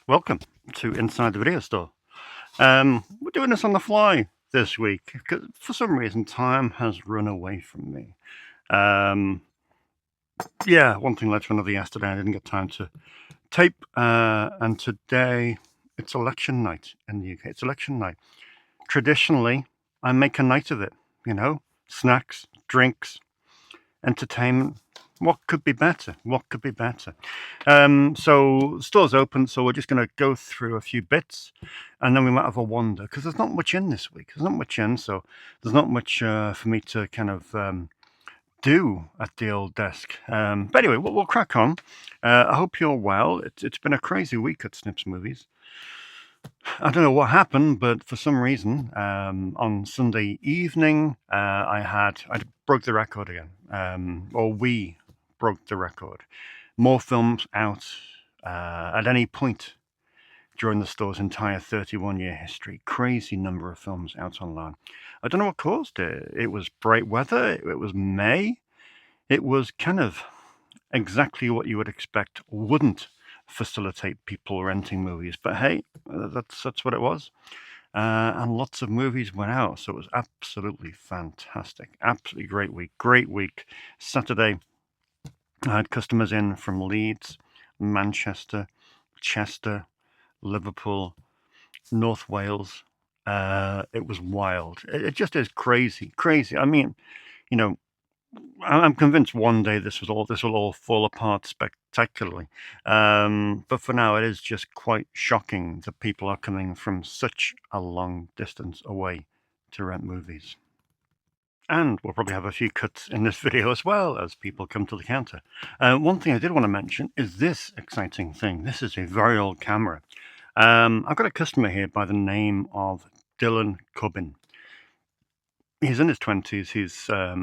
Welcome to Inside the Video Store. We're doing this on the fly this week because for some reason time has run away from me. One thing led to another yesterday. I didn't get time to tape, and today it's election night in the UK. It's election night. Traditionally, I make a night of it. You know, snacks, drinks, entertainment. What could be better? What could be better? So the store's open, so we're just going to go through a few bits, and then we might have a wander because there's not much in this week. There's not much in, so there's not much for me to kind of do at the old desk. But anyway, we'll crack on. I hope you're well. It's been a crazy week at Snips Movies. I don't know what happened, but for some reason, on Sunday evening, I broke the record again, or we broke the record. More films out at any point during the store's entire 31-year history. Crazy number of films out online. I don't know what caused it. It was bright weather. It was May. It was kind of exactly what you would expect wouldn't facilitate people renting movies. But hey, that's what it was. And lots of movies went out, so it was absolutely fantastic. Absolutely great week. Saturday, I had customers in from Leeds, Manchester, Chester, Liverpool, North Wales. It was wild. It just is crazy. I mean, you know, I'm convinced one day this will all fall apart spectacularly. But for now, it is just quite shocking that people are coming from such a long distance away to rent movies. And we'll probably have a few cuts in this video as well as people come to the counter. One thing I did want to mention is this exciting thing. This is a very old camera. I've got a customer here by the name of Dylan Cubbin. He's in his 20s. He's a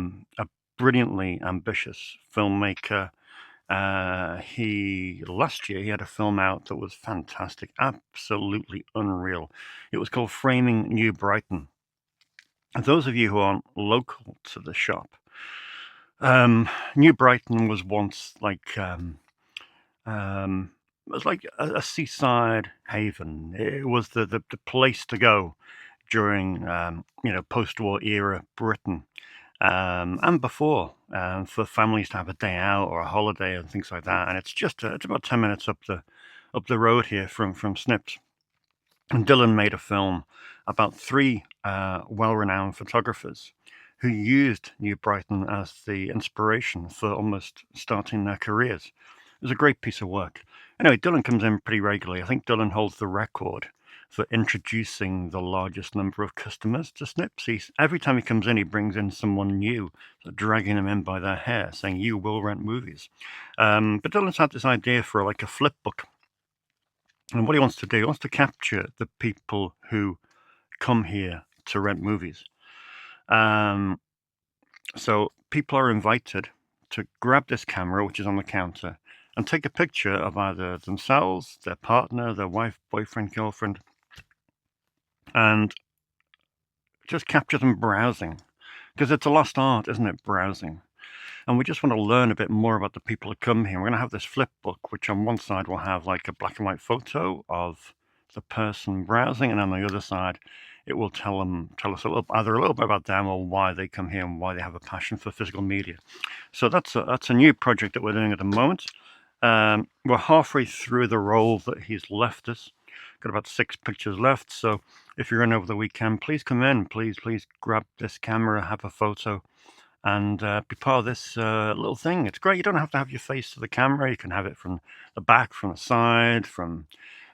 brilliantly ambitious filmmaker. Last year he had a film out that was fantastic, absolutely unreal. It was called Framing New Brighton. And those of you who aren't local to the shop, New Brighton was once like it was like a seaside haven. It was the place to go during post-war era Britain. And before, for families to have a day out or a holiday and things like that. And it's about 10 minutes up the road here from Snips. And Dylan made a film about three well-renowned photographers who used New Brighton as the inspiration for almost starting their careers. It was a great piece of work. Anyway, Dylan comes in pretty regularly. I think Dylan holds the record for introducing the largest number of customers to Snips. Every time he comes in, he brings in someone new, dragging them in by their hair, saying, "You will rent movies." But Dylan's had this idea for like a flip book. And what he wants to do, he wants to capture the people who come here to rent movies. So people are invited to grab this camera, which is on the counter, and take a picture of either themselves, their partner, their wife, boyfriend, girlfriend, and just capture them browsing. Because it's a lost art, isn't it, browsing? And we just want to learn a bit more about the people who come here. We're going to have this flip book, which on one side will have like a black and white photo of the person browsing, and on the other side, it will tell us either a little bit about them or why they come here and why they have a passion for physical media. So that's a new project that we're doing at the moment. We're halfway through the roll that he's left us. Got about 6 pictures left. So if you're in over the weekend, please come in. Please grab this camera, have a photo, and be part of this little thing. It's great. You don't have to have your face to the camera. You can have it from the back, from the side, from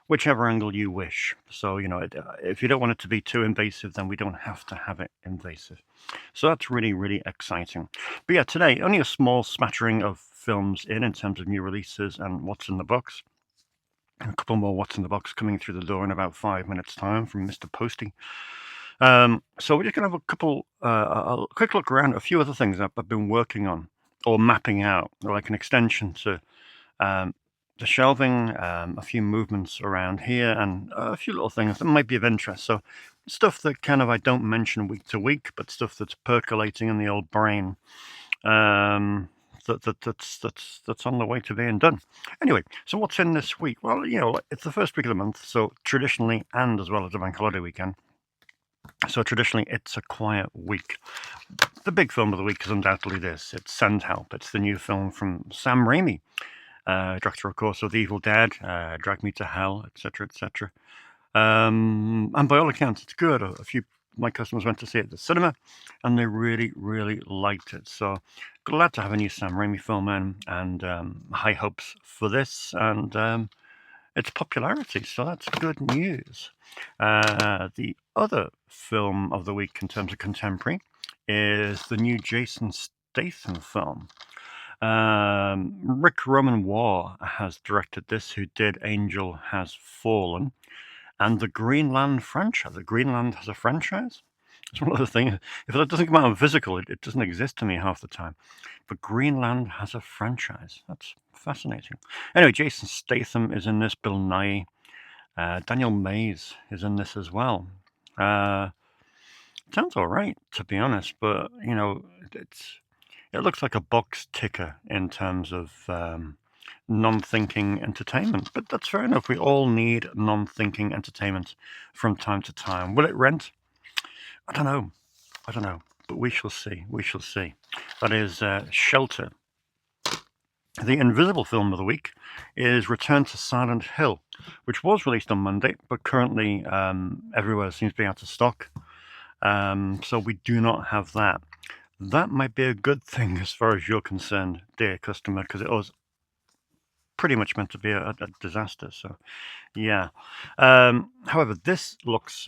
whichever angle you wish. So, if you don't want it to be too invasive, then we don't have to have it invasive. So that's really, really exciting. But yeah, today, only a small smattering of films in terms of new releases and what's in the box. A couple more what's in the box coming through the door in about 5 minutes' time from Mr. Posty. So we're just going to have a quick look around at a few other things that I've been working on or mapping out, like an extension to the shelving, a few movements around here, and a few little things that might be of interest. So stuff that kind of I don't mention week to week, but stuff that's percolating in the old brain. That's on the way to being done. Anyway, so what's in this week? Well, it's the first week of the month, so traditionally, and as well as the bank holiday weekend, so traditionally it's a quiet week. The big film of the week is undoubtedly this. It's Send Help. It's the new film from Sam Raimi, director, of course, of The Evil Dead, Drag Me to Hell, etc., etc. And by all accounts, it's good. A few of my customers went to see it at the cinema, and they really, really liked it. So glad to have a new Sam Raimi film in, and high hopes for this and its popularity. So that's good news. The other film of the week in terms of contemporary is the new Jason Statham film. Rick Roman Waugh has directed this, who did Angel Has Fallen. And the Greenland franchise. The Greenland has a franchise? It's one of the things. If it doesn't come out in physical, it doesn't exist to me half the time. But Greenland has a franchise. That's fascinating. Anyway, Jason Statham is in this. Bill Nighy. Daniel Mays is in this as well. Sounds all right, to be honest. But, it looks like a box ticker in terms of non-thinking entertainment, but that's fair enough. We all need non-thinking entertainment from time to time. Will it rent? I don't know, but we shall see. That is Shelter. The invisible film of the week is Return to Silent Hill, which was released on Monday, but currently everywhere seems to be out of stock, so we do not have that. That might be a good thing as far as you're concerned, dear customer, because it was pretty much meant to be a disaster. So, yeah. However, this looks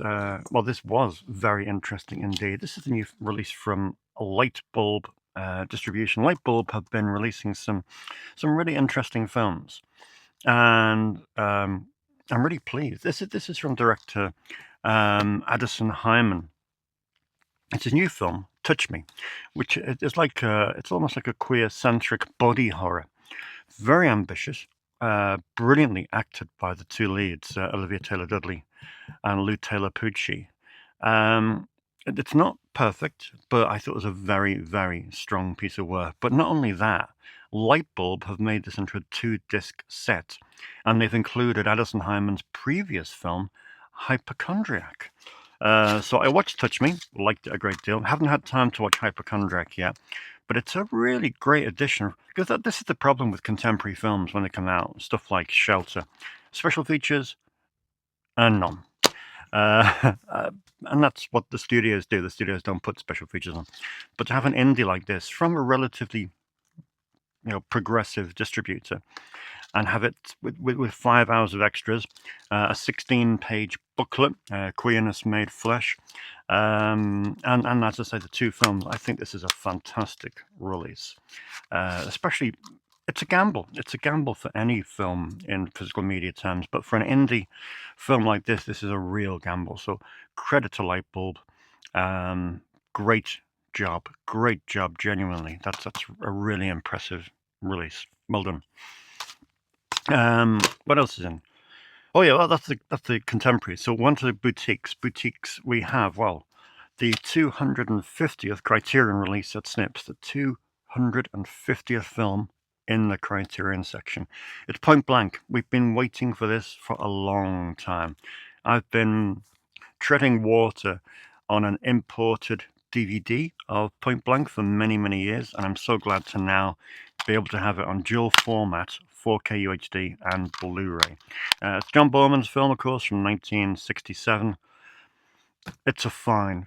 this was very interesting indeed. This is the new release from Lightbulb Distribution. Lightbulb have been releasing some really interesting films, and I'm really pleased. This is from director Addison Hyman. It's his new film, Touch Me, which is like it's almost like a queer-centric body horror. Very ambitious, brilliantly acted by the two leads, Olivia Taylor-Dudley and Lou Taylor-Pucci. It's not perfect, but I thought it was a very, very strong piece of work. But not only that, Lightbulb have made this into a 2-disc set, and they've included Addison Hyman's previous film, Hypochondriac. So I watched Touch Me, liked it a great deal. Haven't had time to watch Hypochondriac yet, but it's a really great addition, because this is the problem with contemporary films when they come out, stuff like Shelter. Special features, none. And that's what the studios do. The studios don't put special features on. But to have an indie like this from a relatively progressive distributor, and have it with 5 hours of extras, a 16-page booklet, Queerness Made Flesh, and as I say, the two films. I think this is a fantastic release. Especially, it's a gamble. It's a gamble for any film in physical media terms, but for an indie film like this is a real gamble. So credit to Lightbulb. Great job, genuinely. That's a really impressive release. Well done. What else is in? Oh yeah, well that's the contemporary. So one to the boutiques. Boutiques we have, well, the 250th Criterion release at Snips, the 250th film in the Criterion section. It's Point Blank. We've been waiting for this for a long time. I've been treading water on an imported DVD of Point Blank for many, many years, and I'm so glad to now be able to have it on dual format, 4K UHD and Blu-ray. It's John Borman's film, of course, from 1967. It's a fine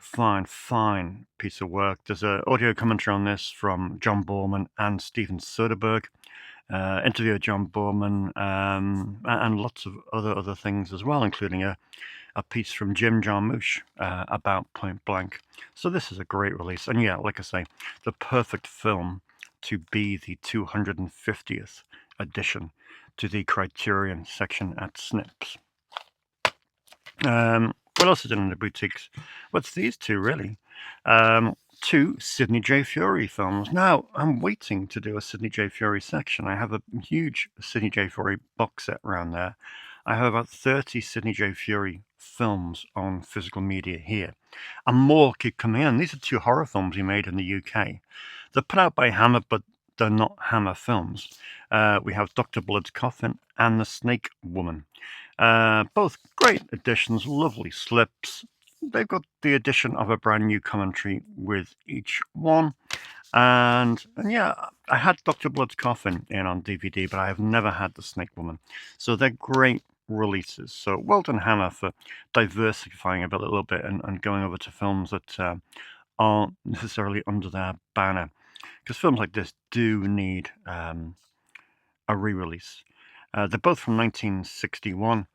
piece of work. There's an audio commentary on this from John Borman and Steven Soderbergh. Interview with John Borman, and lots of other things as well, including a piece from Jim Jarmusch about Point Blank. So this is a great release. And yeah, like I say, the perfect film to be the 250th addition to the Criterion section at Snips. What else is in the boutiques? What's these two, really? Two Sidney J. Furie films. Now, I'm waiting to do a Sidney J. Furie section. I have a huge Sidney J. Furie box set around there. I have about 30 Sidney J. Furie films on physical media here, and more keep coming in. These are 2 horror films he made in the UK. They're put out by Hammer, but they're not Hammer films. We have Dr. Blood's Coffin and The Snake Woman. Both great additions, lovely slips. They've got the addition of a brand new commentary with each one. And yeah, I had Dr. Blood's Coffin in on DVD, but I have never had The Snake Woman. So they're great releases. So well done, Hammer, for diversifying a little bit and going over to films that aren't necessarily under their banner. Because films like this do need a re-release. They're both from 1961.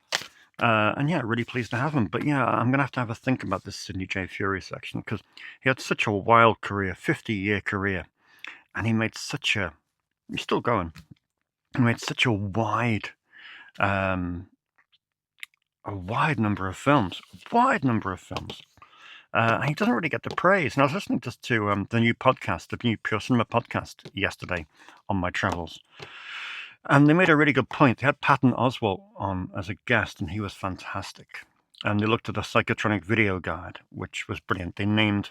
And yeah, really pleased to have him. But yeah, I'm going to have a think about this Sidney J. Furie section, because he had such a wild career, 50-year career, and he made such a... He's still going. He made such a wide number of films. And he doesn't really get the praise. And I was listening just to the new podcast, the new Pure Cinema podcast yesterday on my travels. And they made a really good point. They had Patton Oswalt on as a guest, and he was fantastic. And they looked at a psychotronic video guide, which was brilliant. They named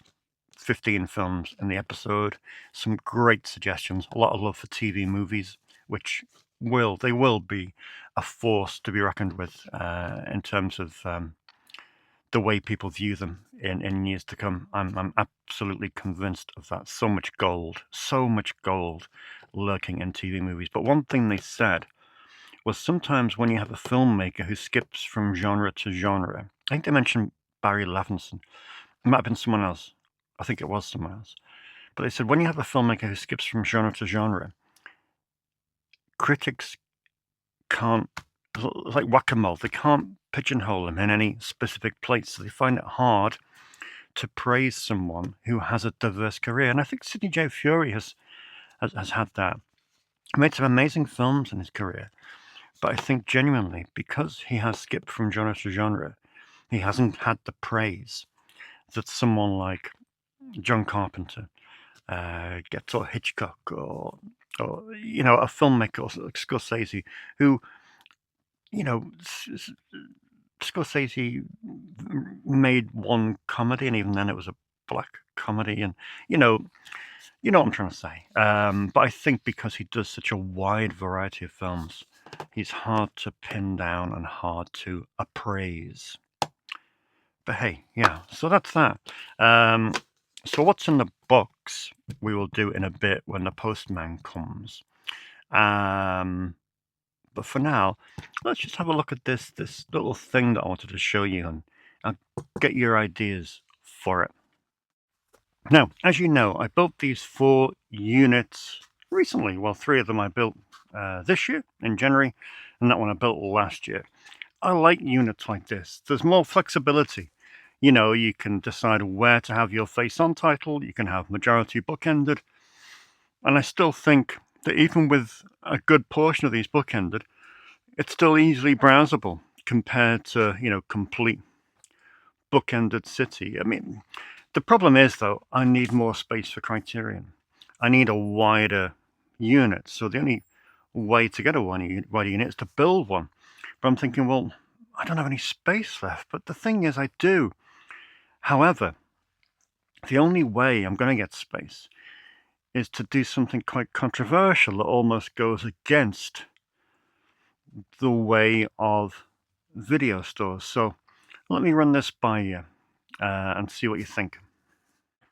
15 films in the episode. Some great suggestions. A lot of love for TV movies, which they will be a force to be reckoned with in terms of the way people view them in years to come. I'm absolutely convinced of that. So much gold lurking in TV movies. But one thing they said was sometimes when you have a filmmaker who skips from genre to genre, I think they mentioned Barry Levinson. It might have been someone else. I think it was someone else. But they said when you have a filmmaker who skips from genre to genre, critics can't, like whack-a-mole, they can't pigeonhole them in any specific place. So they find it hard to praise someone who has a diverse career. And I think Sidney J. Furie has had that. He made some amazing films in his career, but I think genuinely, because he has skipped from genre to genre, he hasn't had the praise that someone like John Carpenter gets, or Hitchcock, or you know, a filmmaker like Scorsese, who, you know, Scorsese made one comedy, and even then it was a black comedy, and you know what I'm trying to say. But I think because he does such a wide variety of films, he's hard to pin down and hard to appraise. But hey, yeah, so that's that. So what's in the box we will do in a bit when the postman comes. But for now, let's just have a look at this little thing that I wanted to show you, and I'll get your ideas for it. Now, as you know, I built these 4 units recently. Well, 3 of them I built this year in January, and that one I built last year. I like units like this. There's more flexibility. You know, you can decide where to have your face-on title. You can have majority bookended. And I still think that even with a good portion of these bookended, it's still easily browsable compared to, you know, complete bookended city. I mean, the problem is, though, I need more space for Criterion. I need a wider unit. So the only way to get a wider unit is to build one. But I'm thinking, well, I don't have any space left. But the thing is, I do. However, the only way I'm going to get space is to do something quite controversial that almost goes against the way of video stores. So let me run this by you and see what you think.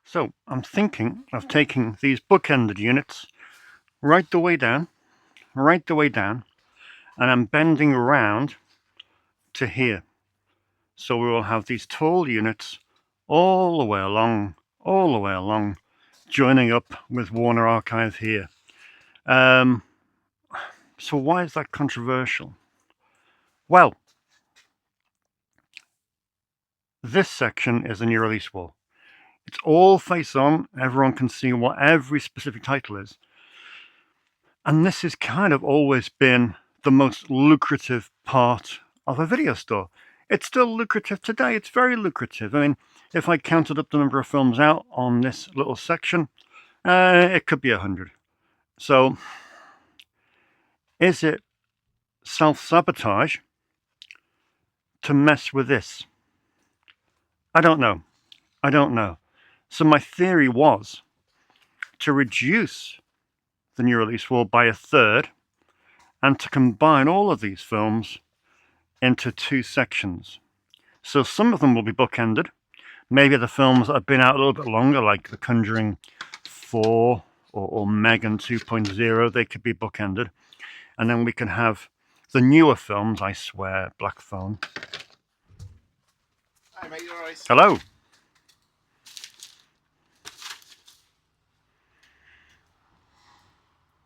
So I'm thinking of taking these bookended units right the way down, and I'm bending around to here. So we will have these tall units all the way along, joining up with Warner Archive here. So why is that controversial? Well, this section is a new release wall. It's all face on. Everyone can see what every specific title is. And this has kind of always been the most lucrative part of a video store. It's still lucrative today. It's very lucrative. I mean, if I counted up the number of films out on this little section, it could be 100. So, is it self-sabotage to mess with this? I don't know. I don't know. So my theory was to reduce the new release wall by a third and to combine all of these films into two sections. So some of them will be bookended. Maybe the films that have been out a little bit longer, like The Conjuring 4 or Megan 2.0, they could be bookended. And then we can have the newer films, I swear, Black Phone. Hi mate, you alright? Hello.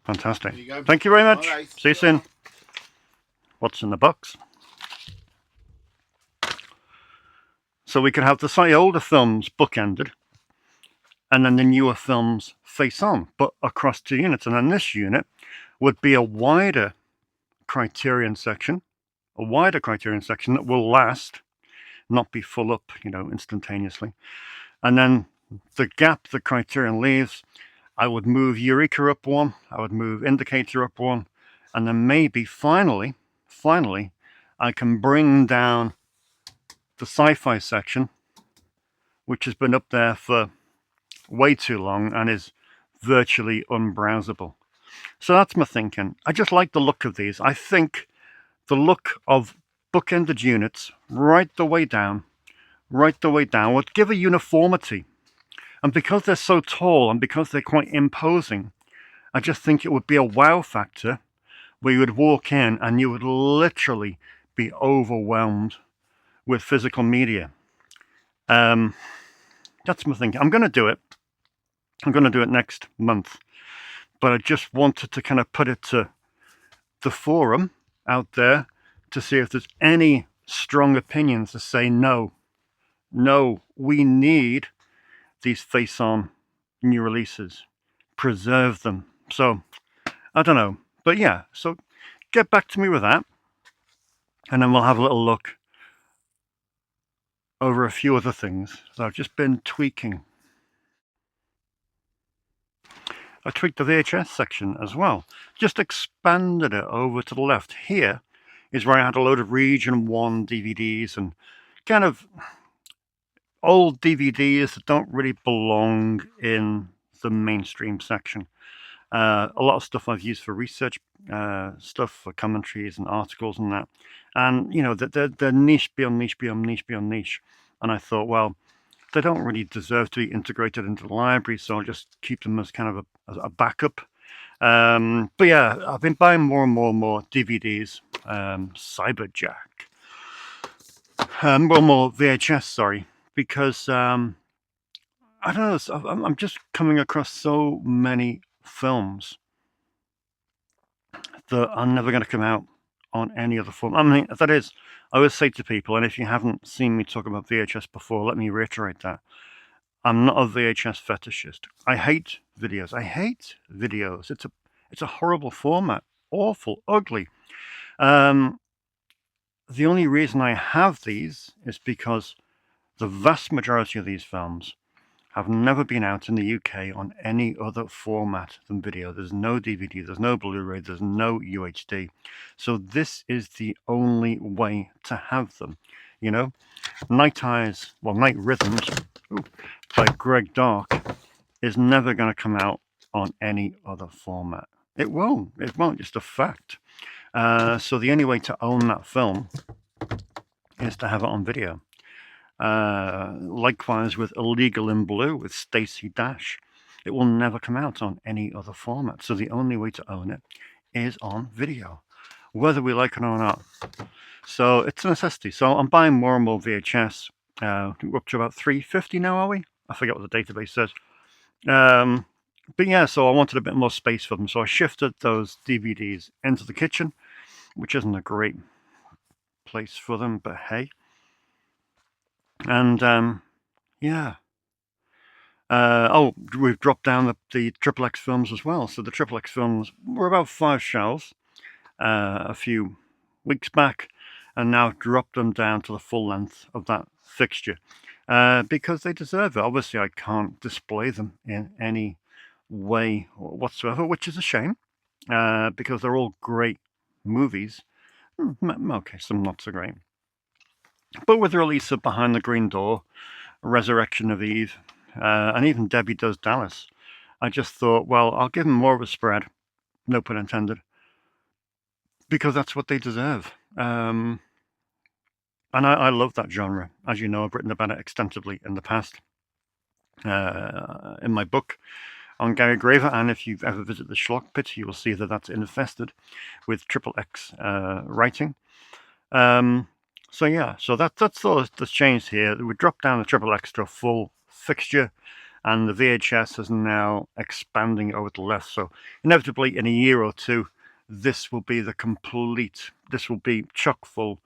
Fantastic. There you go. Thank you very much. Alright. See you soon. What's in the box? So we could have the slightly older films bookended, and then the newer films face on, but across two units. And then this unit would be a wider Criterion section, that will last, not be full up, instantaneously. And then the gap the Criterion leaves, I would move Eureka up one, I would move Indicator up one, and then maybe finally, I can bring down the sci-fi section, which has been up there for way too long and is virtually unbrowsable. So that's my thinking. I just like the look of these. I think the look of bookended units right the way down would give a uniformity. And because they're so tall and because they're quite imposing, I just think it would be a wow factor where you would walk in and you would literally be overwhelmed with physical media. That's my thinking. I'm going to do it. I'm going to do it next month. But I just wanted to kind of put it to the forum out there to see if there's any strong opinions to say no, we need these face-on new releases. Preserve them. So, I don't know. But yeah, so get back to me with that. And then we'll have a little look over a few other things that I've just been tweaking. I tweaked the VHS section as well. Just expanded it over to the left. Here is where I had a load of Region 1 DVDs and kind of old DVDs that don't really belong in the mainstream section. A lot of stuff I've used for research, stuff for commentaries and articles and that. And, they're niche beyond niche beyond niche beyond niche. And I thought, well, they don't really deserve to be integrated into the library, so I'll just keep them as kind of a backup. But yeah, I've been buying more and more DVDs, Cyberjack, more VHS, sorry, because I don't know, I'm just coming across so many films that are never going to come out on any other form. I mean, that is, I always say to people, and if you haven't seen me talk about VHS before, let me reiterate that. I'm not a VHS fetishist. I hate videos. It's a horrible format. Awful, ugly. The only reason I have these is because the vast majority of these films have never been out in the UK on any other format than video. There's no DVD, there's no Blu-ray, there's no UHD. So this is the only way to have them, Night Rhythms by Greg Dark is never going to come out on any other format. It won't, just a fact. So the only way to own that film is to have it on video. Likewise with Illegal in Blue with Stacey Dash. It will never come out on any other format. So the only way to own it is on video, whether we like it or not. So it's a necessity. So I'm buying more and more VHS. We're up to about 350 now, are we? I forget what the database says. But yeah, so I wanted a bit more space for them. So I shifted those DVDs into the kitchen, which isn't a great place for them, but hey. And yeah. We've dropped down the XXX films as well. So the XXX films were about 5 shelves a few weeks back, and now dropped them down to the full length of that fixture because they deserve it. Obviously, I can't display them in any way whatsoever, which is a shame because they're all great movies. Okay, some not so great. But with the release of Behind the Green Door, Resurrection of Eve, and even Debbie Does Dallas, I just thought, well, I'll give them more of a spread, no pun intended, because that's what they deserve. And I love that genre. As you know, I've written about it extensively in the past in my book on Gary Graver, and if you've ever visited the Schlock Pit, you will see that that's infested with XXX writing. So yeah, so that's all that's changed here. We dropped down the XXX to a full fixture, and the VHS is now expanding over to the left. So inevitably, in a year or two, this will be this will be chock full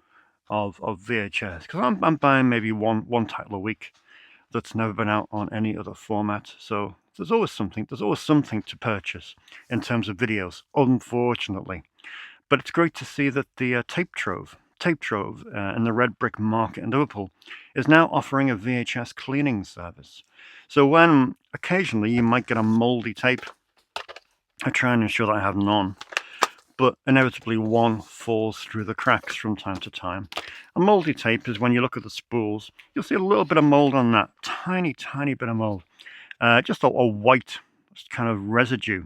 of VHS, because I'm buying maybe one title a week that's never been out on any other format. So there's always something to purchase in terms of videos, unfortunately. But it's great to see that the Tape Trove in the Red Brick Market in Liverpool is now offering a VHS cleaning service. So when occasionally you might get a mouldy tape, I try and ensure that I have none, but inevitably one falls through the cracks from time to time. A mouldy tape is when you look at the spools, you'll see a little bit of mold on that, tiny bit of mold, just a white kind of residue,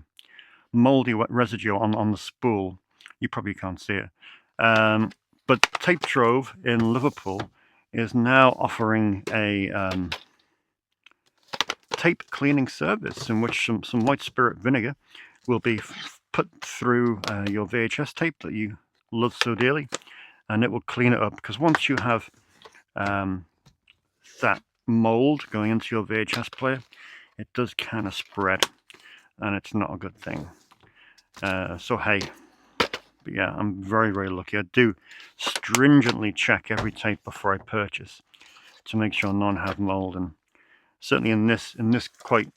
moldy residue on the spool. You probably can't see it. But Tape Trove in Liverpool is now offering a tape cleaning service in which some white spirit vinegar will be put through your VHS tape that you love so dearly, and it will clean it up. Because once you have that mold going into your VHS player, it does kind of spread, and it's not a good thing. So hey, but yeah, I'm very lucky. I do stringently check every tape before I purchase to make sure none have mold, and certainly in this quite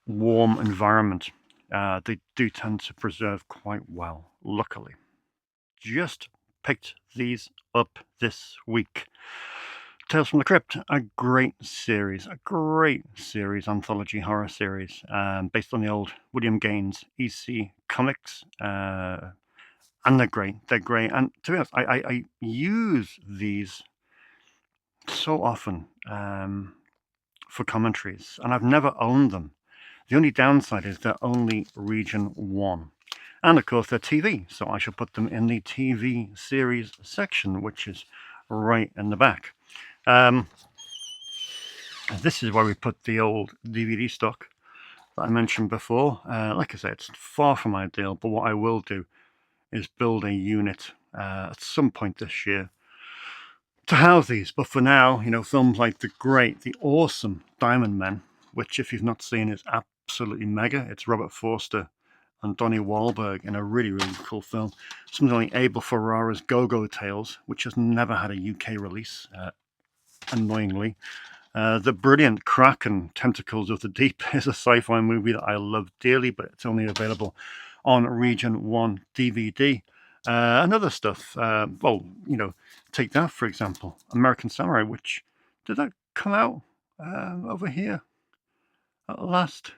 warm environment, they do tend to preserve quite well, luckily. Just picked these up this week. Tales from the Crypt, a great series, anthology horror series, based on the old William Gaines EC comics. And they're great. And to be honest, I use these so often for commentaries, and I've never owned them. The only downside is they're only Region 1. And of course, they're TV, so I shall put them in the TV series section, which is right in the back. This is where we put the old DVD stock that I mentioned before. Like I said, it's far from ideal, but what I will do is build a unit at some point this year to house these. But for now, films like the awesome Diamond Men, which if you've not seen is absolutely mega. It's Robert Forster and Donnie Wahlberg in a really cool film. Something like Abel Ferrara's Go-Go Tales, which has never had a UK release, annoyingly. The brilliant Kraken Tentacles of the Deep is a sci-fi movie that I love dearly, but it's only available on Region 1 DVD. And other stuff, take that for example, American Samurai, which, did that come out over here at last?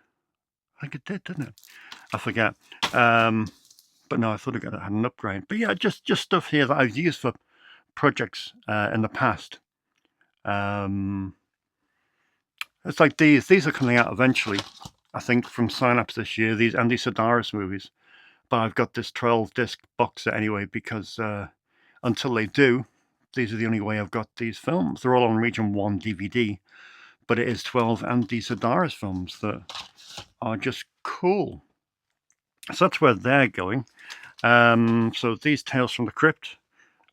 I think it did, didn't it? I forget. But no, I thought it had an upgrade. But yeah, just stuff here that I've used for projects in the past. It's like these are coming out eventually, I think, from Synapse this year, these Andy Sedaris movies. But I've got this 12-disc box set anyway, because until they do, these are the only way I've got these films. They're all on Region 1 DVD, but it is 12 Andy Sedaris films that are just cool. So that's where they're going. So these Tales from the Crypt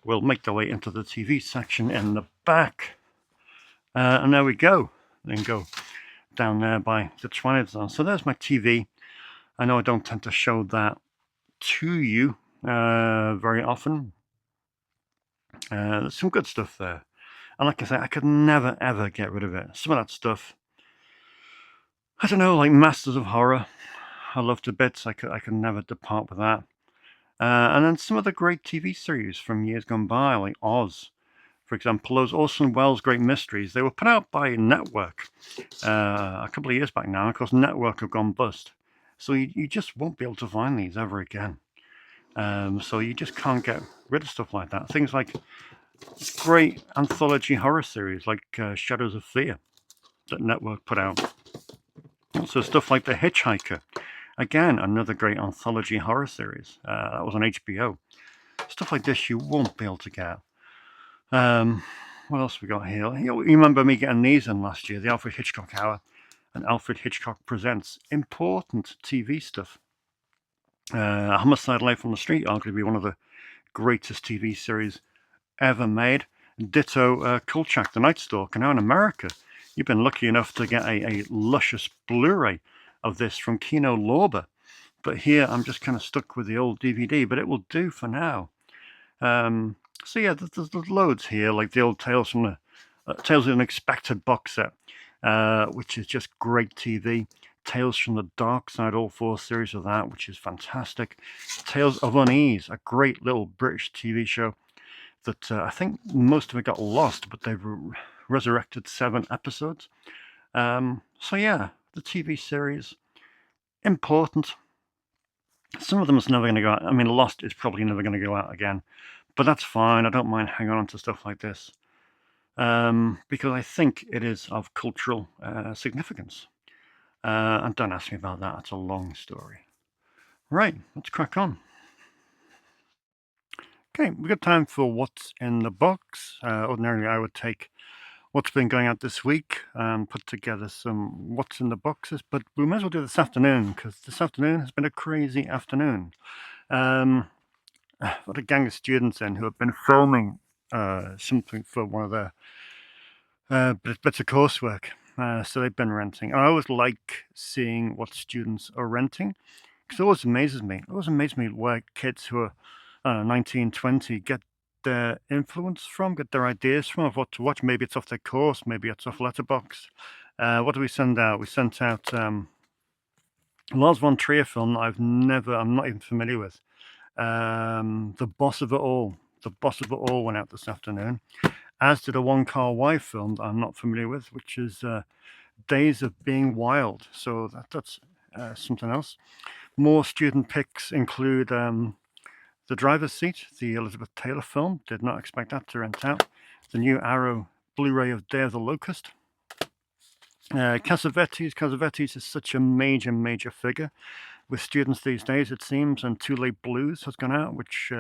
will make their way into the TV section in the back. And there we go. Then go down there by the Twilight Zone. So there's my TV. I know I don't tend to show that to you very often. There's some good stuff there. And like I say, I could never, ever get rid of it. Some of that stuff, I don't know, like Masters of Horror, I love to bits. I could never depart with that. And then some of the great TV series from years gone by, like Oz, for example. Those Orson Welles Great Mysteries, they were put out by Network a couple of years back now. Of course, Network have gone bust. So you just won't be able to find these ever again. So you just can't get rid of stuff like that. Things like great anthology horror series like Shadows of Fear that Network put out. Also stuff like The Hitchhiker. Again, another great anthology horror series. That was on HBO. Stuff like this you won't be able to get. What else we got here? You remember me getting these in last year, the Alfred Hitchcock Hour and Alfred Hitchcock Presents. Important TV stuff. Homicide: Life on the Street, arguably one of the greatest TV series ever made. Ditto Kolchak, The Night Stalker. Now in America, you've been lucky enough to get a luscious Blu-ray of this from Kino Lorber. But here I'm just kind of stuck with the old DVD, but it will do for now. So yeah, there's loads here, like the old Tales from the Tales of the Unexpected box set, which is just great TV. Tales from the Dark Side, all 4 series of that, which is fantastic. Tales of Unease, a great little British TV show that I think most of it got lost, but they've resurrected 7 episodes. So yeah, the TV series, important. Some of them is never going to go out. I mean, Lost is probably never going to go out again, but that's fine. I don't mind hanging on to stuff like this because I think it is of cultural significance. And don't ask me about that. It's a long story. Right, let's crack on. Okay, we've got time for what's in the box. Ordinarily, I would take what's been going out this week and put together some what's in the boxes, but we might as well do this afternoon because this afternoon has been a crazy afternoon. Got a gang of students in who have been filming something for one of their bits of coursework. So they've been renting. I always like seeing what students are renting because it always amazes me. It always amazes me where kids who are 19, 20 get their influence from, get their ideas from of what to watch. Maybe it's off their course, maybe it's off Letterboxd. What do we send out? We sent out Lars von Trier film that I'm not even familiar with. The Boss of It All. The Boss of It All went out this afternoon, as did a Wong Kar-wai film that I'm not familiar with, which is Days of Being Wild. So that's something else. More student picks include The Driver's Seat, the Elizabeth Taylor film. Did not expect that to rent out. The new Arrow Blu-ray of Day of the Locust. Cassavetes is such a major figure with students these days, it seems, and Too Late Blues has gone out, which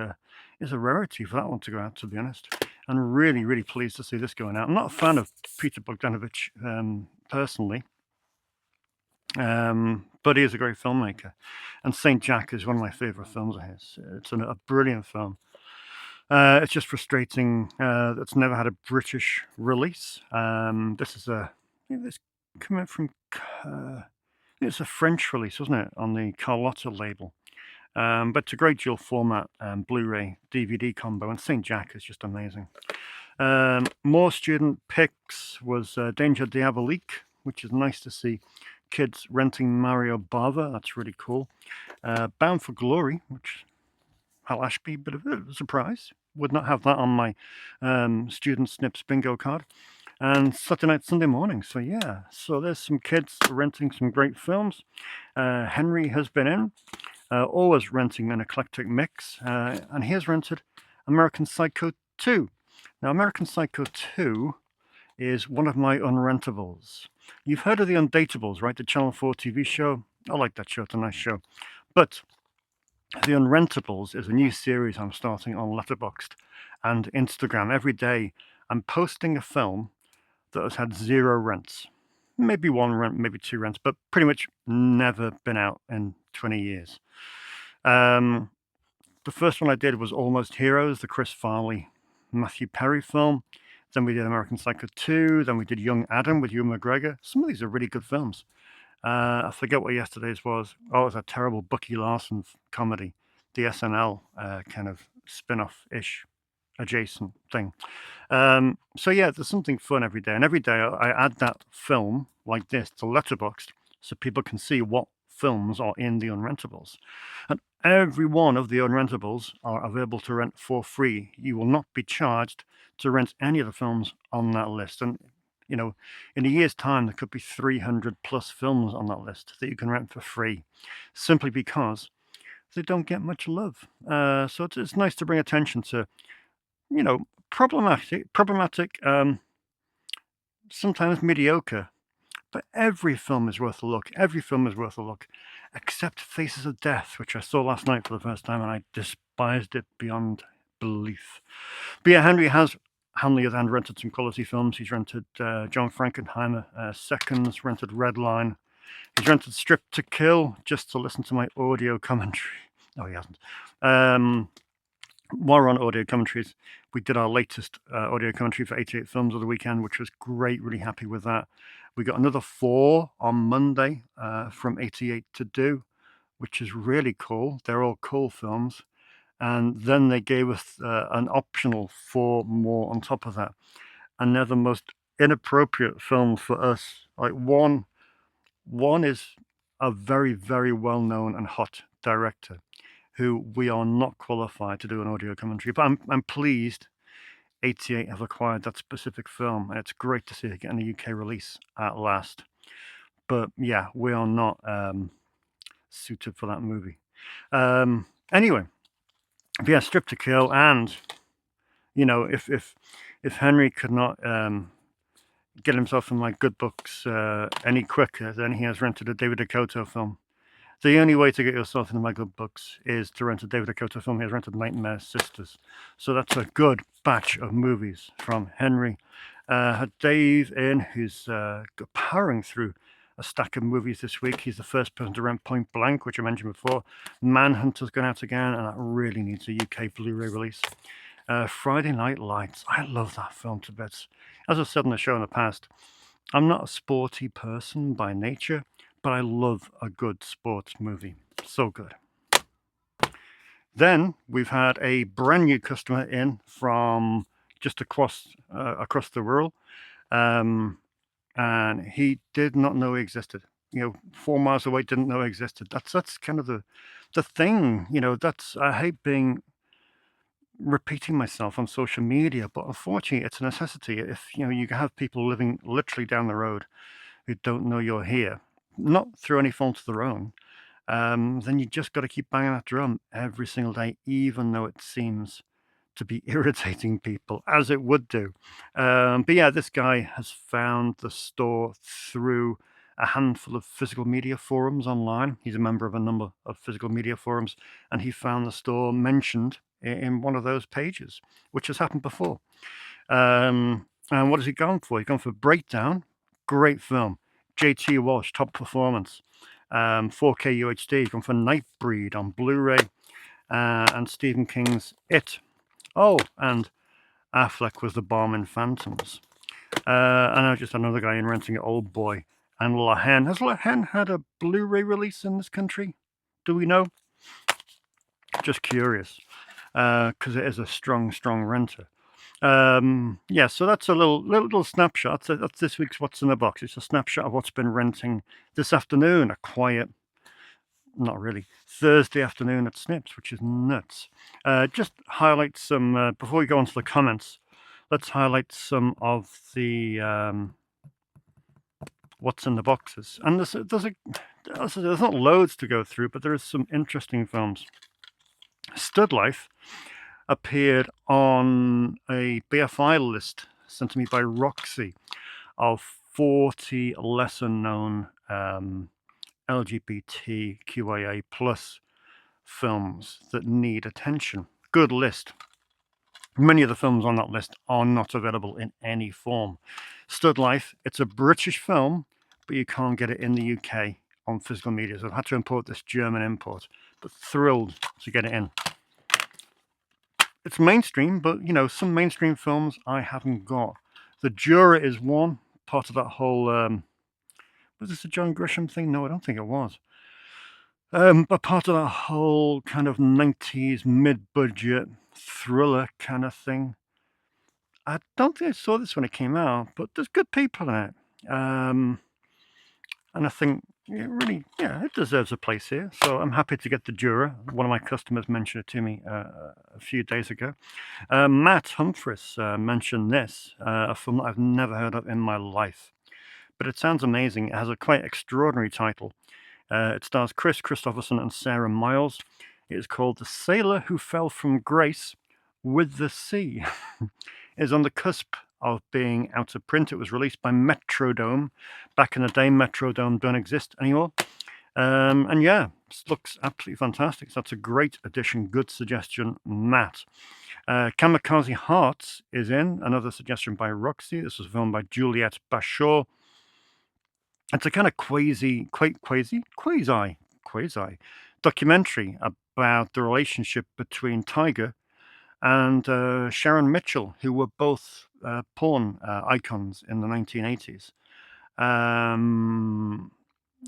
is a rarity for that one to go out, to be honest. And really pleased to see this going out. I'm not a fan of Peter Bogdanovich personally, but he is a great filmmaker. And Saint Jack is one of my favourite films of his. It's a brilliant film. It's just frustrating that it's never had a British release. This is this coming from it's a French release, wasn't it, on the Carlotta label? But it's a great dual format Blu-ray DVD combo, and Saint Jack is just amazing. More student picks was Danger Diabolique, which is nice to see kids renting Mario Bava. That's really cool. Bound for Glory, which Hal Ashby, bit of a surprise. Would not have that on my student Snips bingo card. And Saturday Night, Sunday Morning. So yeah, so there's some kids renting some great films. Henry has been in, always renting an eclectic mix, and he has rented American Psycho 2. Now, American Psycho 2 is one of my unrentables. You've heard of The Undateables, right? The Channel 4 TV show. I like that show. It's a nice show. But The Unrentables is a new series I'm starting on Letterboxd and Instagram. Every day I'm posting a film that has had 0 rents. Maybe 1 rent, maybe 2 rents, but pretty much never been out in 20 years. The first one I did was Almost Heroes, the Chris Farley, Matthew Perry film. Then we did American Psycho 2. Then we did Young Adam with Ewan McGregor. Some of these are really good films. I forget what yesterday's was. Oh, it was a terrible Bucky Larson comedy, the SNL kind of spin-off-ish adjacent thing. So yeah, there's something fun every day. And every day I add that film like this to Letterboxd so people can see what films are in the Unrentables. And every one of the Unrentables are available to rent for free. You will not be charged to rent any of the films on that list. And you know, in a year's time, there could be 300 plus films on that list that you can rent for free, simply because they don't get much love. So it's nice to bring attention to, you know, problematic, sometimes mediocre. But every film is worth a look. Every film is worth a look, except Faces of Death, which I saw last night for the first time, and I despised it beyond belief. But yeah, Henry has rented some quality films. He's rented John Frankenheimer Seconds, rented Redline. He's rented Strip to Kill just to listen to my audio commentary. No, he hasn't. While we're on audio commentaries, we did our latest audio commentary for 88 Films of the weekend, which was great. Really happy with that. We got another 4 on Monday from 88 to do, which is really cool. They're all cool films. And then they gave us an optional 4 more on top of that. And they're the most inappropriate films for us. Like one is a very, very well-known and hot director who we are not qualified to do an audio commentary. But I'm pleased 88 have acquired that specific film, and it's great to see it getting a UK release at last. But yeah, we are not suited for that movie. Anyway, but yeah, Strip to Kill, and you know, if Henry could not get himself in my good books any quicker, then he has rented a David Okoto film. The only way to get yourself into my good books is to rent a David Okoto film. He has rented Nightmare Sisters. So that's a good batch of movies from Henry. Had Dave in, who's powering through a stack of movies this week. He's the first person to rent Point Blank, which I mentioned before. Manhunter's gone out again, and that really needs a UK Blu-ray release. Friday Night Lights. I love that film to bits. As I've said on the show in the past, I'm not a sporty person by nature, but I love a good sports movie. So good. Then we've had a brand new customer in from just across the rural, and he did not know he existed. 4 miles away, didn't know he existed. That's kind of the thing. I hate repeating myself on social media, but unfortunately, it's a necessity. If you have people living literally down the road who don't know you're here, not through any fault of their own, then you just got to keep banging that drum every single day, even though it seems to be irritating people, as it would do. But yeah, this guy has found the store through a handful of physical media forums online. He's a member of a number of physical media forums, and he found the store mentioned in one of those pages, which has happened before. And what has he gone for? He's gone for Breakdown. Great film. JT Walsh, top performance. 4K UHD. He's gone for Nightbreed on Blu-ray. And Stephen King's It. Oh, and Affleck was the bomb in Phantoms. And I just had another guy in renting Old Boy. And La Haine. Has La Haine had a Blu-ray release in this country? Do we know? Just curious. Because it is a strong renter. Yeah, so that's a little snapshot. That's this week's What's in the Box. It's a snapshot of what's been renting this afternoon. A quiet, not really, Thursday afternoon at Snips, which is nuts. Just highlight some, before we go on to the comments, let's highlight some of the What's in the Boxes. And there's not loads to go through, but there is some interesting films. Stud Life appeared on a BFI list sent to me by Roxy of 40 lesser known LGBTQIA plus films that need attention. Good list. Many of the films on that list are not available in any form. Stud Life, it's a British film, but you can't get it in the UK on physical media. So I've had to import this German import, but thrilled to get it in. It's mainstream, but some mainstream films I haven't got. The Juror is one part of that whole. Was this a John Grisham thing? No, I don't think it was. But part of that whole kind of 90s mid-budget thriller kind of thing. I don't think I saw this when it came out, but there's good people in it. And I think it deserves a place here. So I'm happy to get The Juror. One of my customers mentioned it to me a few days ago. Matt Humphries mentioned this, a film that I've never heard of in my life. But it sounds amazing. It has a quite extraordinary title. It stars Chris Christopherson and Sarah Miles. It is called The Sailor Who Fell from Grace with the Sea. is on the cusp of being out of print. It was released by Metrodome back in the day. Metrodome don't exist anymore. And yeah, it looks absolutely fantastic. So that's a great addition. Good suggestion, Matt. Kamikaze Hearts is in, another suggestion by Roxy. This was filmed by Juliette Bashaw. It's a kind of quasi documentary about the relationship between Tiger and Sharon Mitchell, who were both porn icons in the 1980s.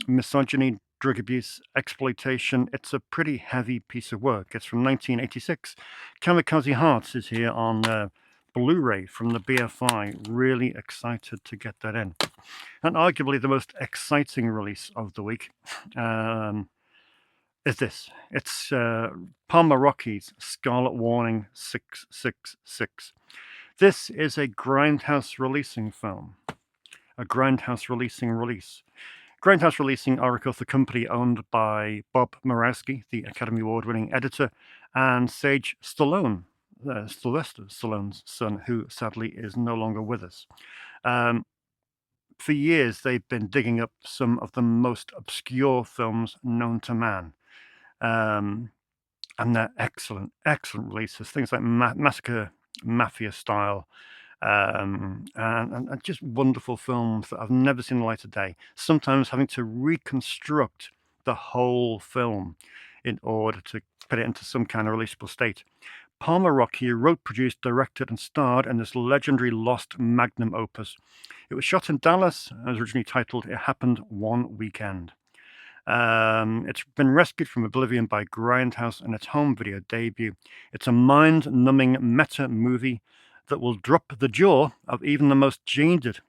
Misogyny, drug abuse, exploitation. It's a pretty heavy piece of work. It's from 1986. Kamikaze Hearts is here on Blu-ray from the BFI. Really excited to get that in. And arguably the most exciting release of the week is this. It's Palmer Rocky's Scarlet Warning 666. This is a Grindhouse releasing film. A Grindhouse releasing release. Grindhouse Releasing are, of course, the company owned by Bob Murawski, the Academy Award-winning editor, and Sage Stallone, Sylvester Stallone's son, who sadly is no longer with us. For years, they've been digging up some of the most obscure films known to man. And they're excellent releases. Things like Massacre Mafia style, and just wonderful films that I've never seen the light of day. Sometimes having to reconstruct the whole film in order to put it into some kind of releasable state. Palmer Rocky wrote, produced, directed, and starred in this legendary lost magnum opus. It was shot in Dallas and was originally titled It Happened One Weekend. It's been rescued from oblivion by Grindhouse in its home video debut. It's a mind-numbing meta movie that will drop the jaw of even the most jaded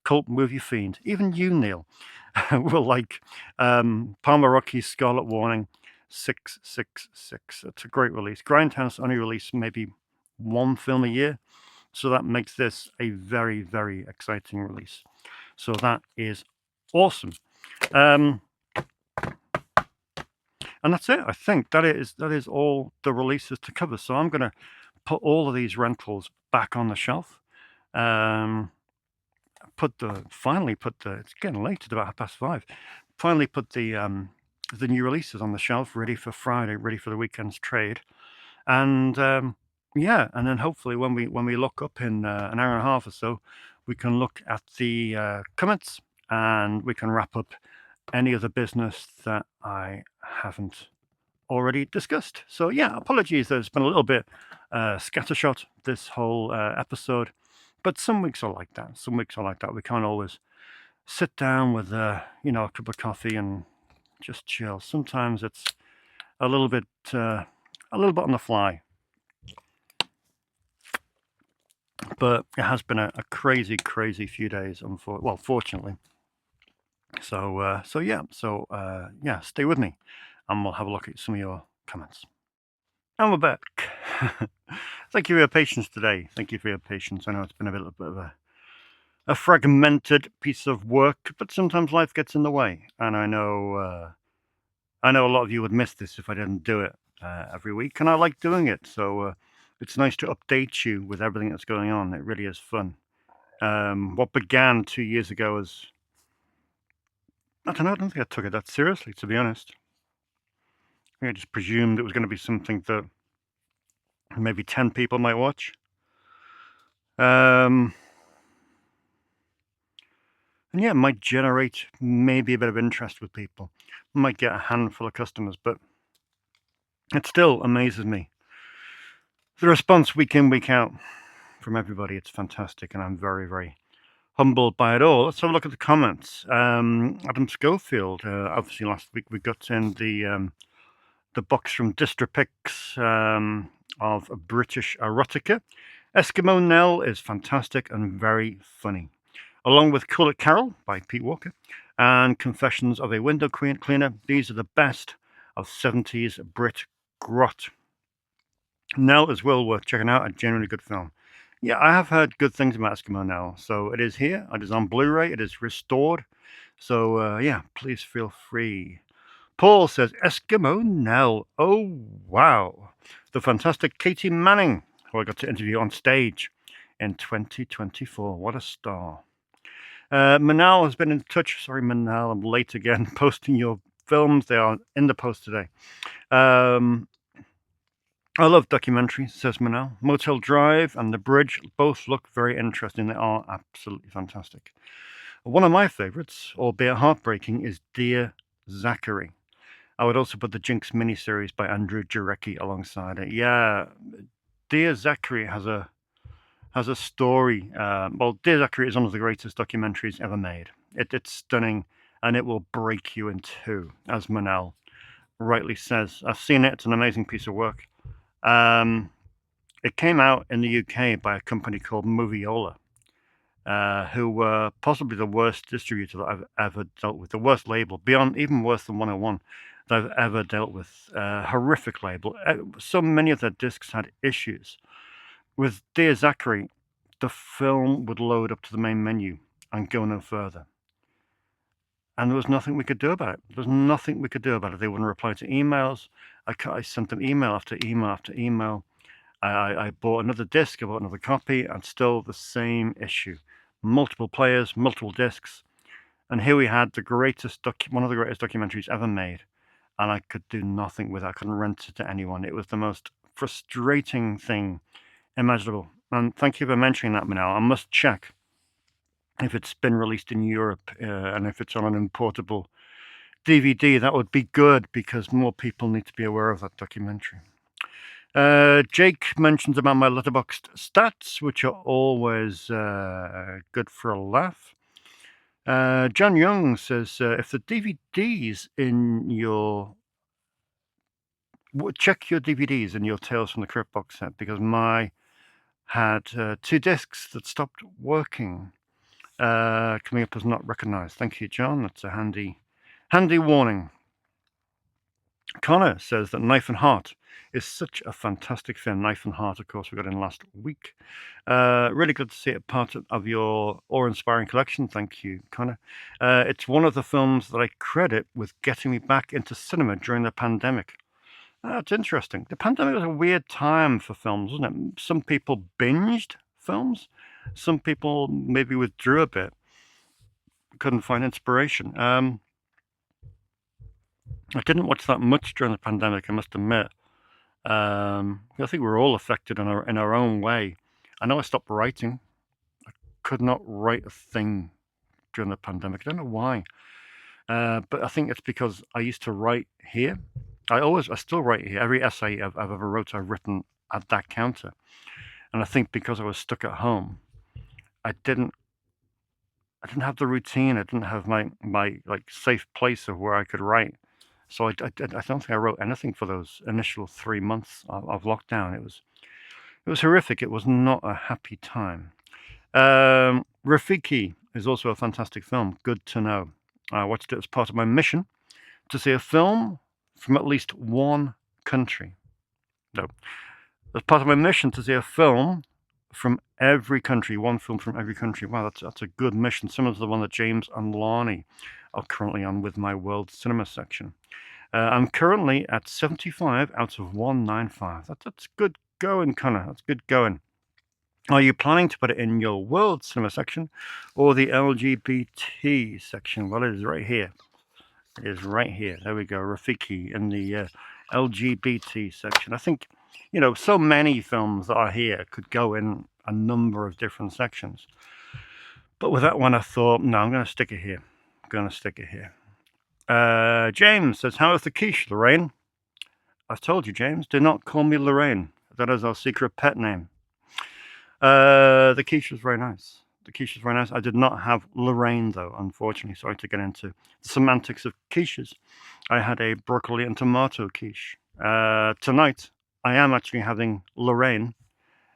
cult movie fiend. Even you, Neil, will like Palmer Rocky's Scarlet Warning 666. It's a great release. Grindhouse only release maybe one film a year, so that makes this a very, very exciting release. So that is awesome. And that's it. I think that is all the releases to cover. So I'm going to put all of these rentals back on the shelf. It's getting late. It's about 5:30. Finally put the new releases on the shelf, ready for Friday, ready for the weekend's trade. And yeah, and then hopefully when we look up in an hour and a half or so, we can look at the comments and we can wrap up any other business that I haven't already discussed. So yeah, apologies, there's been a little bit scattershot this whole episode, but some weeks are like that. We can't always sit down with a cup of coffee and just chill. Sometimes it's a little bit on the fly. But it has been a crazy few days, fortunately. So yeah, stay with me, and we'll have a look at some of your comments. And we're back. Thank you for your patience today. Thank you for your patience. I know it's been a bit of a fragmented piece of work, but sometimes life gets in the way, and I know a lot of you would miss this if I didn't do it every week, and I like doing it. So it's nice to update you with everything that's going on. It really is fun. What began 2 years ago as I don't think I took it that seriously, to be honest. I just presumed it was going to be something that maybe 10 people might watch. And yeah, it might generate maybe a bit of interest with people. Might get a handful of customers, but it still amazes me. The response week in, week out from everybody, it's fantastic, and I'm very, very humbled by it all. Let's have a look at the comments. Adam Schofield, obviously last week we got in the box from Distropix of British erotica. Eskimo Nell is fantastic and very funny, along with Cool It Carol by Pete Walker and Confessions of a Window Cleaner. These are the best of 70s Brit grot. Nell is well worth checking out. A genuinely good film. Yeah, I have heard good things about Eskimo Nell. So it is here. It is on Blu-ray. It is restored. So yeah, please feel free. Paul says, Eskimo Nell. Oh, wow. The fantastic Katie Manning who I got to interview on stage in 2024. What a star. Manal has been in touch. Sorry, Manal, I'm late again. Posting your films. They are in the post today. I love documentaries, says Manal. Motel Drive and The Bridge both look very interesting. They are absolutely fantastic. One of my favourites, albeit heartbreaking, is Dear Zachary. I would also put the Jinx miniseries by Andrew Jarecki alongside it. Yeah, Dear Zachary has a story. Well, Dear Zachary is one of the greatest documentaries ever made. It's stunning, and it will break you in two, as Manal rightly says. I've seen it. It's an amazing piece of work. It came out in the UK by a company called Moviola, who were possibly the worst distributor that I've ever dealt with, the worst label, even worse than 101 that I've ever dealt with. Horrific label. So many of their discs had issues. With Dear Zachary, the film would load up to the main menu and go no further. And there was nothing we could do about it. There was nothing we could do about it. They wouldn't reply to emails. I sent them email after email after email. I bought another disc, I bought another copy, and still the same issue. Multiple players, multiple discs. And here we had one of the greatest documentaries ever made. And I could do nothing with it. I couldn't rent it to anyone. It was the most frustrating thing imaginable. And thank you for mentioning that, Manal. I must check if it's been released in Europe and if it's on an importable DVD. That would be good because more people need to be aware of that documentary. Jake mentions about my Letterboxd stats, which are always good for a laugh. John Young says, if the DVDs in your... Check your DVDs in your Tales from the Crypt box set, because my had 2 discs that stopped working. Coming up as not recognized. Thank you, John. That's a handy warning. Connor says that Knife and Heart is such a fantastic film. Knife and Heart, of course, we got in last week. Really good to see it part of your awe-inspiring collection. Thank you, Connor. It's one of the films that I credit with getting me back into cinema during the pandemic. That's interesting. The pandemic was a weird time for films, wasn't it? Some people binged films. Some people maybe withdrew a bit. Couldn't find inspiration. I didn't watch that much during the pandemic, I must admit. I think we're all affected in our own way. I know I stopped writing. I could not write a thing during the pandemic. I don't know why. But I think it's because I used to write here. I still write here. Every essay I've ever wrote, I've written at that counter. And I think because I was stuck at home, I didn't have the routine. I didn't have my like safe place of where I could write. So I don't think I wrote anything for those initial 3 months of lockdown. It was horrific. It was not a happy time. Rafiki is also a fantastic film. Good to know. I watched it as part of my mission to see a film from at least one country. No, as part of my mission to see a film from every country, one film from every country. Wow, that's a good mission. Similar to the one that James and Lani are currently on with my World Cinema section. I'm currently at 75 out of 195. That's good going, Connor. That's good going. Are you planning to put it in your World Cinema section or the LGBT section? Well, it is right here. It is right here. There we go. Rafiki in the LGBT section. I think, so many films that are here could go in a number of different sections. But with that one, I thought, no, I'm going to stick it here. James says, how is the quiche, Lorraine? I've told you, James, do not call me Lorraine. That is our secret pet name. The quiche was very nice. I did not have Lorraine, though, unfortunately. Sorry to get into the semantics of quiches. I had a broccoli and tomato quiche. Tonight, I am actually having Lorraine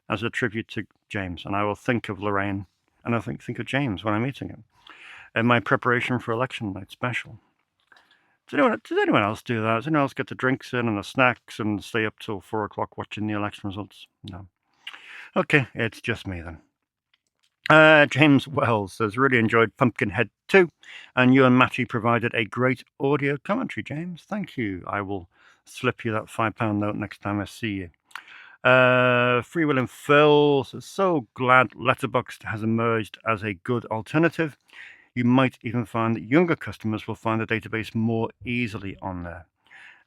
as a tribute to James, and I will think of Lorraine, and I think of James when I'm eating it in my preparation for election night special. Does anyone else do that? Does anyone else get the drinks in and the snacks and stay up till 4 o'clock watching the election results? No. Okay, it's just me then. James Wells says, really enjoyed Pumpkinhead 2, and you and Matty provided a great audio commentary, James. Thank you. I will slip you that £5 note next time I see you. Free Will and Phil says, so glad Letterboxd has emerged as a good alternative. You might even find that younger customers will find the database more easily on there.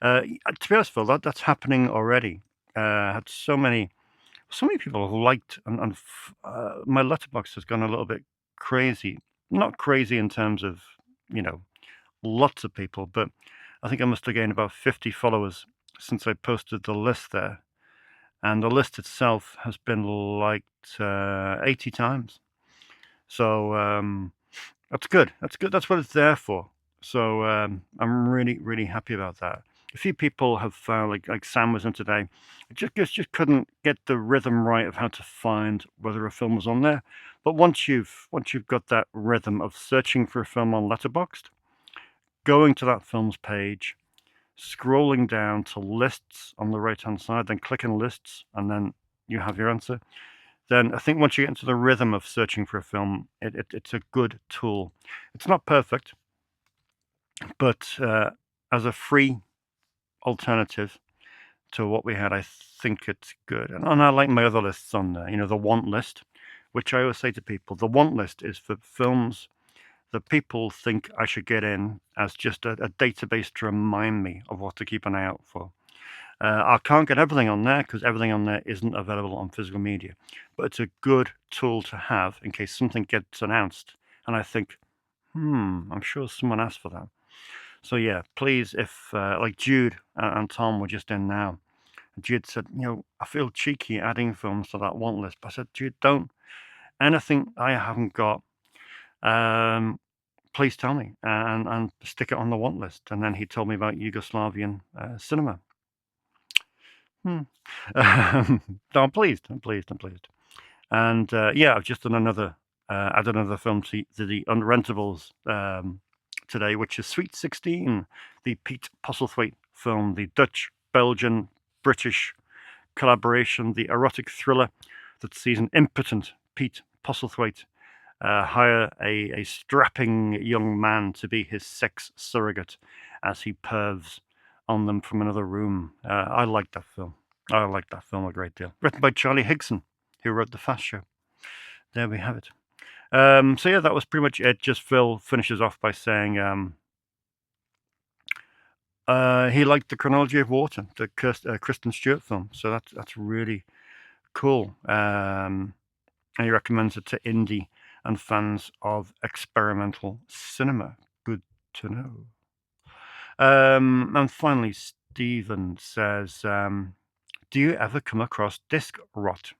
To be honest, Phil, that's happening already. Had so many people have liked, and my letterbox has gone a little bit crazy. Not crazy in terms of, you know, lots of people, but I think I must have gained about 50 followers since I posted the list there. And the list itself has been liked 80 times. So that's good. That's good. That's what it's there for. So I'm really, really happy about that. A few people have found, like Sam was in today, just couldn't get the rhythm right of how to find whether a film was on there. But once you've got that rhythm of searching for a film on Letterboxd, going to that film's page, scrolling down to lists on the right-hand side, then clicking lists, and then you have your answer. Then I think once you get into the rhythm of searching for a film, it's a good tool. It's not perfect, but as a free alternative to what we had, I think it's good. And I like my other lists on there, the want list, which I always say to people, the want list is for films that people think I should get in as just a database to remind me of what to keep an eye out for. I can't get everything on there because everything on there isn't available on physical media, but it's a good tool to have in case something gets announced and I think, I'm sure someone asked for that. So yeah, please, if like Jude and Tom were just in now, Jude said, I feel cheeky adding films to that want list. But I said, Jude, don't. Anything I haven't got, please tell me and stick it on the want list. And then he told me about Yugoslavian cinema. No, I'm pleased. And I've just done added another film to the Unrentables today, which is Sweet 16, the Pete Postlethwaite film, the Dutch, Belgian, British collaboration, the erotic thriller that sees an impotent Pete Postlethwaite hire a strapping young man to be his sex surrogate as he pervs on them from another room. I like that film. I like that film a great deal. Written by Charlie Higson, who wrote The Fast Show. There we have it. So yeah, that was pretty much it. Just Phil finishes off by saying he liked The Chronology of Water, the Kristen Stewart film. So that's really cool. And he recommends it to indie and fans of experimental cinema. Good to know. And finally, Stephen says, do you ever come across disc rot?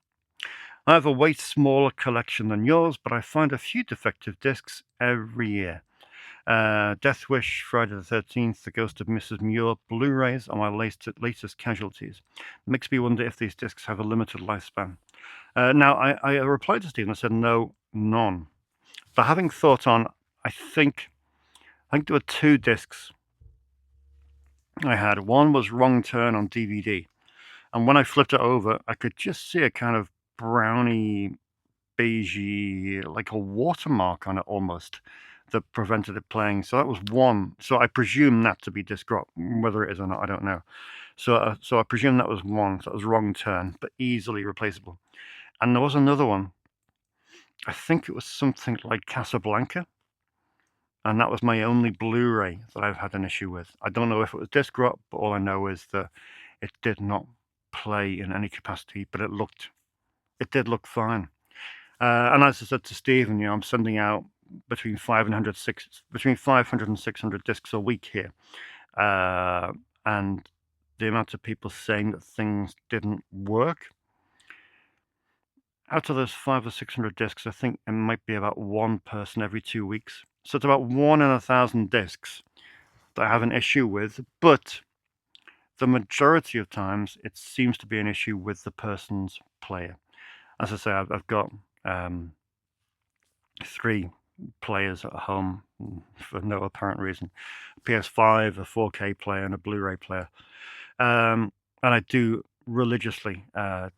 I have a way smaller collection than yours, but I find a few defective discs every year. Death Wish, Friday the 13th, The Ghost of Mrs. Muir, Blu-rays are my latest casualties. Makes me wonder if these discs have a limited lifespan. Now, I replied to Stephen, I said, no, none. But having thought on, I think there were 2 discs I had. One was Wrong Turn on DVD. And when I flipped it over, I could just see a kind of browny, beigey, like a watermark on it almost, that prevented it playing. So that was one. So I presume that to be disc rot. Whether it is or not, I don't know. So I presume that was one. So that was Wrong Turn, but easily replaceable. And there was another one. I think it was something like Casablanca. And that was my only Blu-ray that I've had an issue with. I don't know if it was disc rot, but all I know is that it did not play in any capacity, but it did look fine. And as I said to Stephen, I'm sending out between 500 and 600 discs a week here. And the amount of people saying that things didn't work, out of those 500 or 600 discs, I think it might be about one person every 2 weeks. So it's about 1 in 1,000 discs that I have an issue with, but the majority of times it seems to be an issue with the person's player. As I say, I've got 3 players at home for no apparent reason. A PS5, a 4K player, and a Blu-ray player. And I do religiously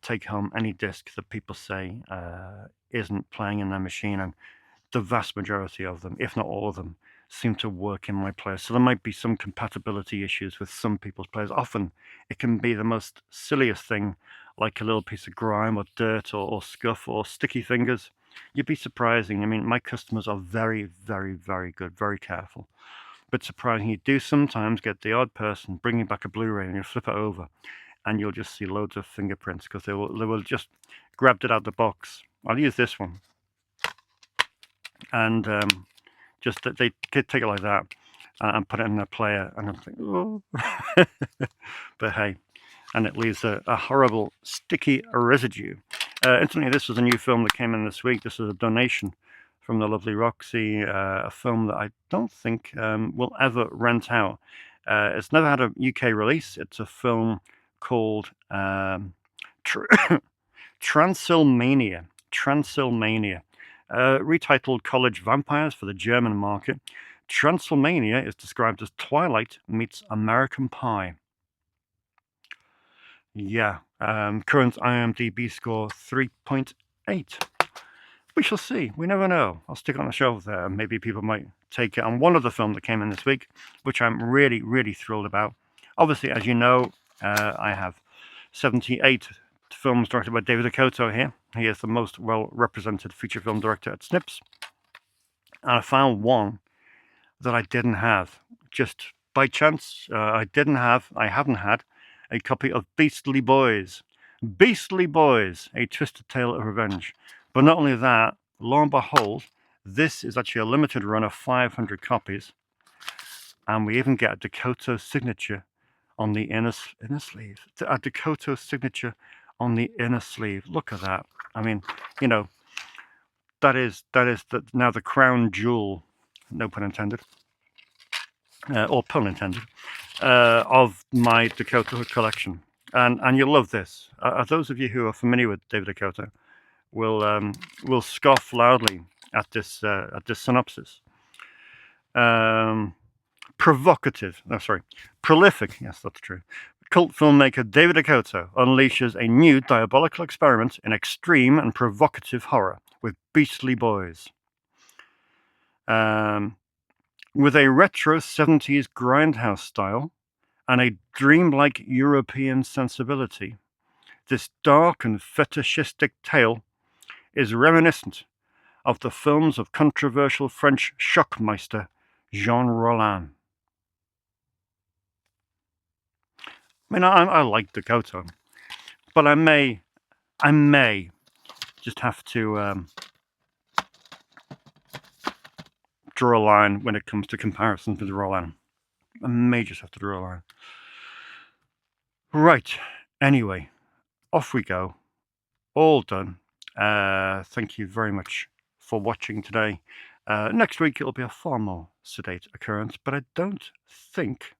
take home any disc that people say isn't playing in their machine, and the vast majority of them, if not all of them, seem to work in my player. So there might be some compatibility issues with some people's players. Often it can be the most silliest thing like a little piece of grime or dirt or scuff or sticky fingers, you'd be surprising. I mean, my customers are very, very, very good, very careful. But surprising, you do sometimes get the odd person bringing back a Blu-ray and you flip it over and you'll just see loads of fingerprints because they will just grabbed it out the box. I'll use this one. And just that they could take it like that and put it in their player. And I'm thinking, oh. But hey, and it leaves a horrible sticky residue. Incidentally, this was a new film that came in this week. This is a donation from the lovely Roxy, a film that I don't think will ever rent out. It's never had a UK release. It's a film called Transylmania. Retitled College Vampires for the German market. Transylmania is described as Twilight meets American Pie. Yeah, current IMDb score 3.8. We shall see. We never know. I'll stick it on the shelf there. Maybe people might take it. And one other film that came in this week, which I'm really, really thrilled about. Obviously, as you know, I have 78 films directed by David Okoto here. He is the most well-represented feature film director at Snips. And I found one that I didn't have. Just by chance, I haven't had a copy of Beastly Boys. Beastly Boys, A Twisted Tale of Revenge. But not only that, lo and behold, this is actually a limited run of 500 copies. And we even get a Dakota signature on the inner sleeve. A Dakota signature on the inner sleeve. Look at that. I mean, you know, that is now the crown jewel, no pun intended, or pun intended, of my Dakota collection. And you'll love this. Those of you who are familiar with David Okoto will scoff loudly at this synopsis. Prolific, yes, that's true. Cult filmmaker David Okoto unleashes a new diabolical experiment in extreme and provocative horror with Beastly Boys. With a retro 70s grindhouse style and a dreamlike European sensibility, this dark and fetishistic tale is reminiscent of the films of controversial French shockmeister Jean Rollin. I mean, I like Dakota, but I may just have to draw a line when it comes to comparisons with Rollin. I may just have to draw a line. Right. Anyway, off we go. All done. Thank you very much for watching today. Next week it'll be a far more sedate occurrence, but I don't think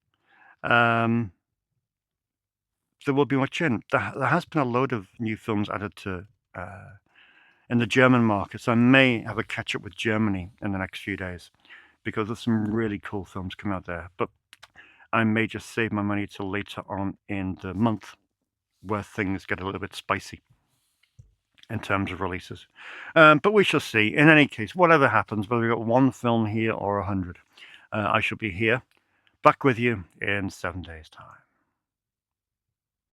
there will be much in. There has been a load of new films added to in the German market, so I may have a catch up with Germany in the next few days because there's some really cool films coming out there. But I may just save my money till later on in the month where things get a little bit spicy in terms of releases. But we shall see. In any case, whatever happens, whether we've got one film here or 100, I shall be here back with you in 7 days' time.